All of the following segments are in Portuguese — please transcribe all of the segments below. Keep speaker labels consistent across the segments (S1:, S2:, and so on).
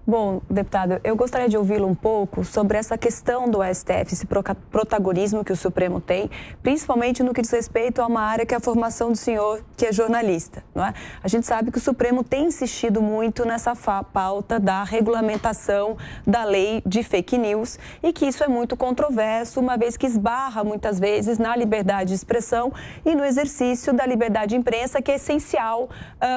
S1: Bom, deputado, eu gostaria de ouvi-lo um pouco sobre essa questão do STF, esse protagonismo que o Supremo tem, principalmente no que diz respeito a uma área que é a formação do senhor, que é jornalista, não é? A gente sabe que o Supremo tem insistido muito nessa pauta da regulamentação da lei de fake news e que isso é muito controverso, uma vez que esbarra muitas vezes na liberdade de expressão e no exercício da liberdade de imprensa, que é essencial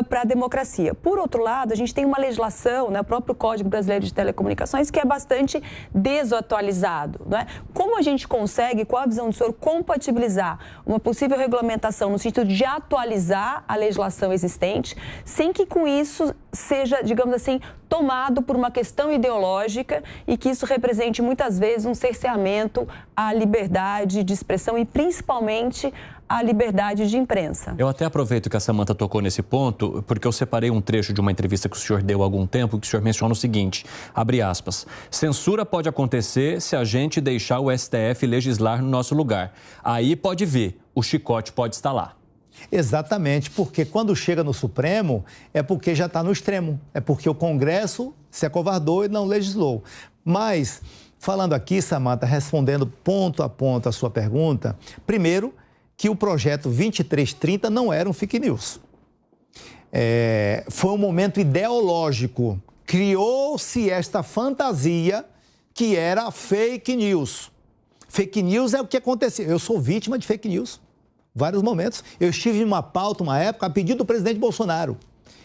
S1: para a democracia. Por outro lado, a gente tem uma legislação, né, o próprio Código Brasileiro de Telecomunicações, que é bastante desatualizado, não é? Como a gente consegue, qual a visão do senhor, compatibilizar uma possível regulamentação no sentido de atualizar a legislação existente, sem que com isso seja, digamos assim, tomado por uma questão ideológica e que isso represente muitas vezes um cerceamento à liberdade de expressão e principalmente à liberdade de imprensa?
S2: Eu até aproveito que a Samantha tocou nesse ponto, porque eu separei um trecho de uma entrevista que o senhor deu há algum tempo, que o senhor menciona o seguinte, abre aspas, censura pode acontecer se a gente deixar o STF legislar no nosso lugar. Aí pode ver, o chicote pode estar lá.
S3: Exatamente, porque quando chega no Supremo é porque já está no extremo, é porque o Congresso se acovardou e não legislou. Mas, falando aqui, Samantha, respondendo ponto a ponto a sua pergunta, primeiro, que o projeto 2330 não era um fake news. Foi um momento ideológico. Criou-se esta fantasia que era fake news. Fake news é o que aconteceu. Eu sou vítima de fake news. Vários momentos. Eu estive em uma pauta, uma época, a pedido do presidente Bolsonaro.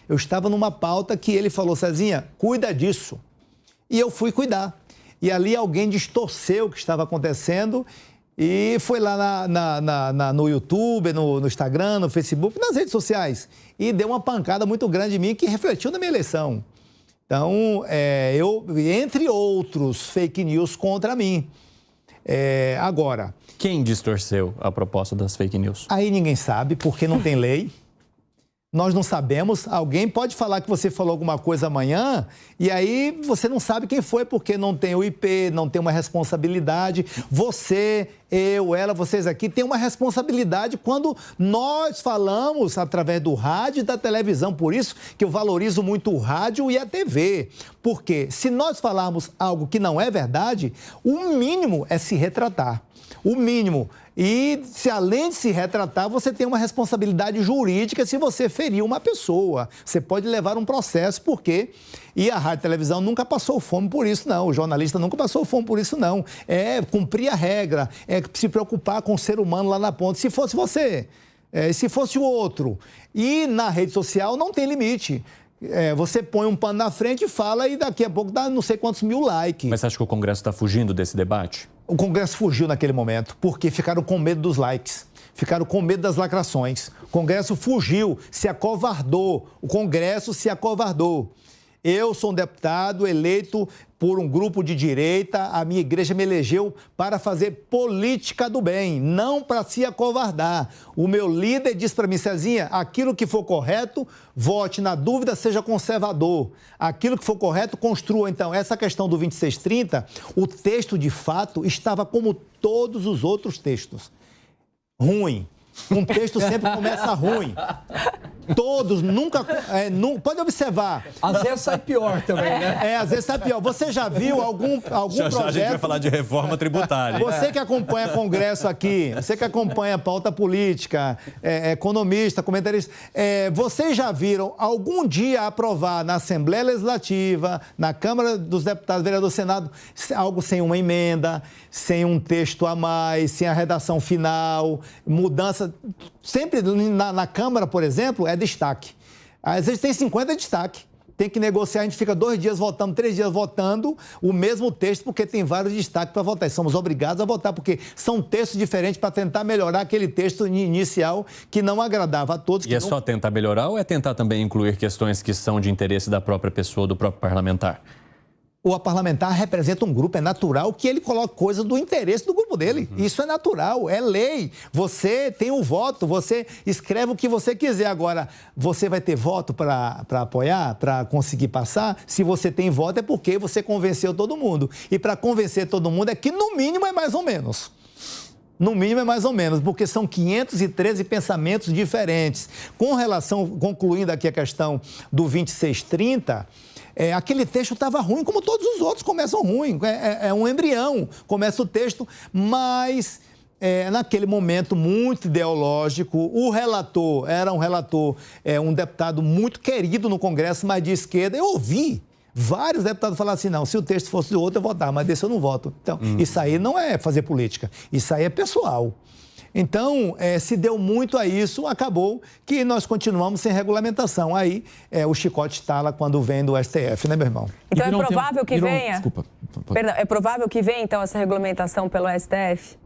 S3: Eu estava numa pauta que ele falou, Cezinha, cuida disso. E eu fui cuidar. E ali alguém distorceu o que estava acontecendo e foi lá no YouTube, no Instagram, no Facebook, nas redes sociais. E deu uma pancada muito grande em mim que refletiu na minha eleição. Então, entre outros fake news contra mim. Agora...
S2: Quem distorceu a proposta das fake news?
S3: Aí ninguém sabe, porque não tem lei. Nós não sabemos. Alguém pode falar que você falou alguma coisa amanhã e aí você não sabe quem foi, porque não tem o IP, não tem uma responsabilidade. Você, eu, ela, vocês aqui, tem uma responsabilidade quando nós falamos através do rádio e da televisão. Por isso que eu valorizo muito o rádio e a TV. Porque se nós falarmos algo que não é verdade, o mínimo é se retratar. O mínimo. E se além de se retratar, você tem uma responsabilidade jurídica se você ferir uma pessoa. Você pode levar um processo, porque... E a rádio e televisão nunca passou fome por isso, não. O jornalista nunca passou fome por isso, não. É cumprir a regra, é se preocupar com o ser humano lá na ponta. Se fosse você, se fosse o outro. E na rede social não tem limite. Você põe um pano na frente e fala e daqui a pouco dá não sei quantos mil likes.
S2: Mas você acha que o Congresso está fugindo desse debate?
S3: O Congresso fugiu naquele momento, porque ficaram com medo dos likes, ficaram com medo das lacrações. O Congresso fugiu, se acovardou, o Congresso se acovardou. Eu sou um deputado eleito por um grupo de direita, a minha igreja me elegeu para fazer política do bem, não para se acovardar. O meu líder disse para mim, Cezinha, aquilo que for correto, vote, na dúvida, seja conservador. Aquilo que for correto, construa. Então, essa questão do 2630, o texto, de fato, estava como todos os outros textos. Ruim. Um texto sempre começa ruim. Todos, nunca... pode observar.
S4: Às vezes sai pior também, né?
S3: Às vezes sai pior. Você já viu algum projeto...
S2: Já a gente vai falar de reforma tributária.
S3: Você que acompanha Congresso aqui, você que acompanha pauta política, economista, comentarista, vocês já viram algum dia aprovar na Assembleia Legislativa, na Câmara dos Deputados, vereador do Senado, algo sem uma emenda, sem um texto a mais, sem a redação final, mudança... Sempre na Câmara, por exemplo, é destaque. Às vezes tem 50 destaque. Tem que negociar, a gente fica 2 dias votando, 3 dias votando o mesmo texto, porque tem vários destaques para votar. E somos obrigados a votar, porque são textos diferentes para tentar melhorar aquele texto inicial que não agradava a todos.
S2: E só tentar melhorar ou é tentar também incluir questões que são de interesse da própria pessoa, do próprio parlamentar?
S3: O parlamentar representa um grupo, é natural que ele coloque coisa do interesse do grupo dele. Isso é natural, é lei. Você tem o voto, você escreve o que você quiser. Agora, você vai ter voto para apoiar, para conseguir passar? Se você tem voto é porque você convenceu todo mundo. E para convencer todo mundo é que no mínimo é mais ou menos. No mínimo é mais ou menos, porque são 513 pensamentos diferentes. Com relação, concluindo aqui a questão do 2630... aquele texto estava ruim, como todos os outros começam ruim. É um embrião, começa o texto, mas naquele momento muito ideológico, o relator era um deputado muito querido no Congresso, mas de esquerda. Eu ouvi vários deputados falar assim, não, se o texto fosse do outro eu votava, mas desse eu não voto. Então, isso aí não é fazer política, isso aí é pessoal. Então, se deu muito a isso, acabou que nós continuamos sem regulamentação. Aí, o chicote estala quando vem do STF, né, meu irmão?
S1: Então, é provável que venha... Desculpa. Perdão, é provável que venha, então, essa regulamentação pelo STF?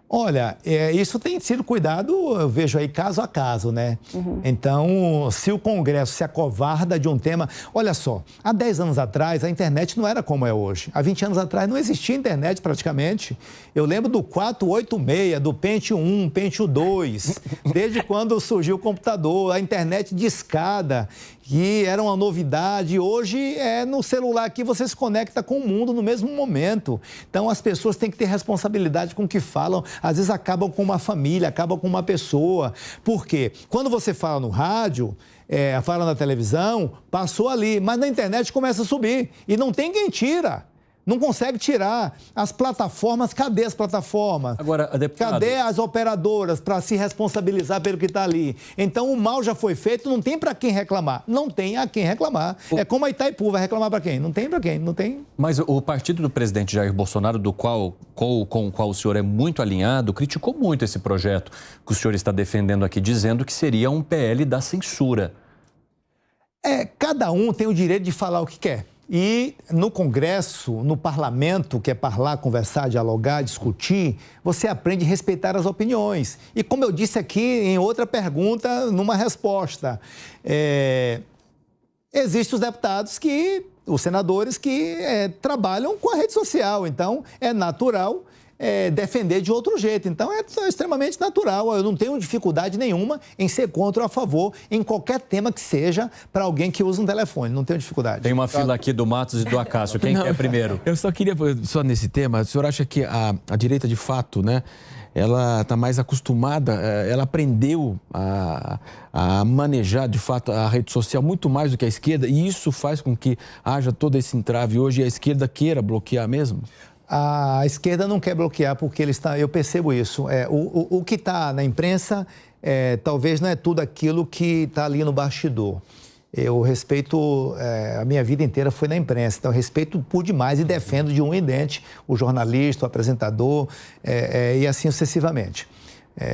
S3: Olha, isso tem sido cuidado, eu vejo aí caso a caso, né? Então, se o Congresso se acovarda de um tema... Olha só, há 10 anos atrás, a internet não era como é hoje. Há 20 anos atrás não existia internet praticamente. Eu lembro do 486, do Pentium 1, Pentium 2, desde quando surgiu o computador, a internet discada, que era uma novidade. Hoje, no celular aqui, você se conecta com o mundo no mesmo momento. Então, as pessoas têm que ter responsabilidade com o que falam. Às vezes, acabam com uma família, acabam com uma pessoa. Por quê? Quando você fala no rádio, fala na televisão, passou ali. Mas na internet começa a subir. E não tem quem tira. Não consegue tirar. As plataformas, cadê as plataformas?
S2: Agora, deputado...
S3: Cadê as operadoras para se responsabilizar pelo que está ali? Então, o mal já foi feito, não tem para quem reclamar. Não tem a quem reclamar. É como a Itaipu, vai reclamar para quem? Não tem para quem, não tem.
S2: Mas o partido do presidente Jair Bolsonaro, com o qual o senhor é muito alinhado, criticou muito esse projeto que o senhor está defendendo aqui, dizendo que seria um PL da censura.
S3: Cada um tem o direito de falar o que quer. E no Congresso, no Parlamento, que é falar, conversar, dialogar, discutir, você aprende a respeitar as opiniões. E como eu disse aqui em outra pergunta, numa resposta, existem os deputados os senadores que trabalham com a rede social. Então, é natural defender de outro jeito. Então, é extremamente natural. Eu não tenho dificuldade nenhuma em ser contra ou a favor em qualquer tema que seja para alguém que usa um telefone. Não tenho dificuldade.
S2: Tem uma fila aqui do Matos e do Acácio. Quem quer primeiro?
S5: Eu só queria, só nesse tema, o senhor acha que a direita, de fato, né, ela está mais acostumada, ela aprendeu a manejar, de fato, a rede social muito mais do que a esquerda, e isso faz com que haja todo esse entrave hoje e a esquerda queira bloquear mesmo?
S3: A esquerda não quer bloquear porque eu percebo isso. O que está na imprensa talvez não é tudo aquilo que está ali no bastidor. Eu respeito, a minha vida inteira foi na imprensa, então eu respeito por demais e defendo de unha e dente o jornalista, o apresentador e assim sucessivamente.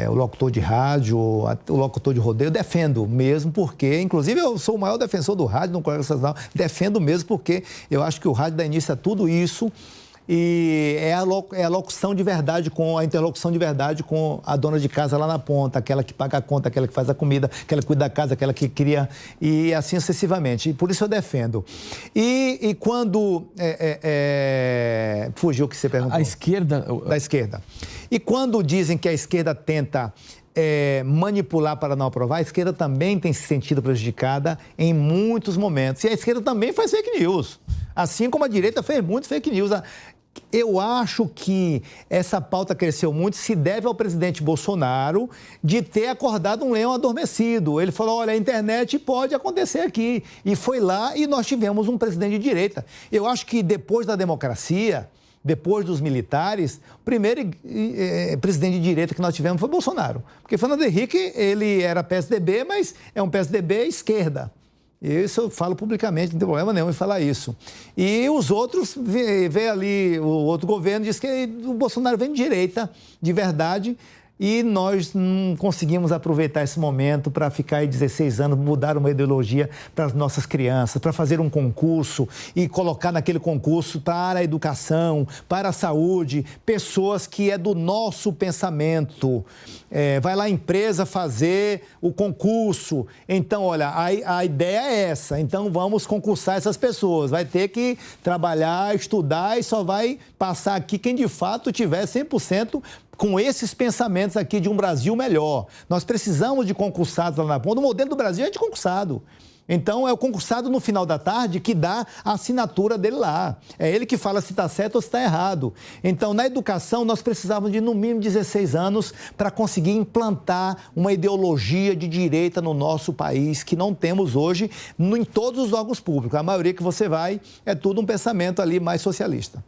S3: O locutor de rádio, o locutor de rodeio, eu defendo mesmo porque, inclusive eu sou o maior defensor do rádio no Congresso Nacional, defendo mesmo porque eu acho que o rádio dá início a tudo isso. E é a locução de verdade, a interlocução de verdade com a dona de casa lá na ponta, aquela que paga a conta, aquela que faz a comida, aquela que cuida da casa, aquela que cria, e assim sucessivamente. E por isso eu defendo. E quando... fugiu o que você perguntou.
S5: A esquerda...
S3: Da esquerda. E quando dizem que a esquerda tenta manipular para não aprovar, a esquerda também tem se sentido prejudicada em muitos momentos. E a esquerda também faz fake news. Assim como a direita fez muito fake news. Eu acho que essa pauta cresceu muito, se deve ao presidente Bolsonaro de ter acordado um leão adormecido. Ele falou, olha, a internet pode acontecer aqui. E foi lá e nós tivemos um presidente de direita. Eu acho que depois da democracia, depois dos militares, o primeiro presidente de direita que nós tivemos foi Bolsonaro. Porque Fernando Henrique, ele era PSDB, mas é um PSDB esquerda. Isso eu falo publicamente, não tem problema nenhum em falar isso. E os outros, vê ali, o outro governo diz que o Bolsonaro vem de direita, de verdade, e nós não conseguimos aproveitar esse momento para ficar aí 16 anos, mudar uma ideologia para as nossas crianças, para fazer um concurso e colocar naquele concurso para a educação, para a saúde, pessoas que é do nosso pensamento. Vai lá a empresa fazer o concurso. Então, olha, a ideia é essa. Então, vamos concursar essas pessoas. Vai ter que trabalhar, estudar e só vai passar aqui quem de fato tiver 100% com esses pensamentos aqui de um Brasil melhor. Nós precisamos de concursados lá na ponta. O modelo do Brasil é de concursado. Então, é o concursado no final da tarde que dá a assinatura dele lá. É ele que fala se está certo ou se está errado. Então, na educação, nós precisávamos de, no mínimo, 16 anos para conseguir implantar uma ideologia de direita no nosso país, que não temos hoje em todos os órgãos públicos. A maioria que você vai é tudo um pensamento ali mais socialista.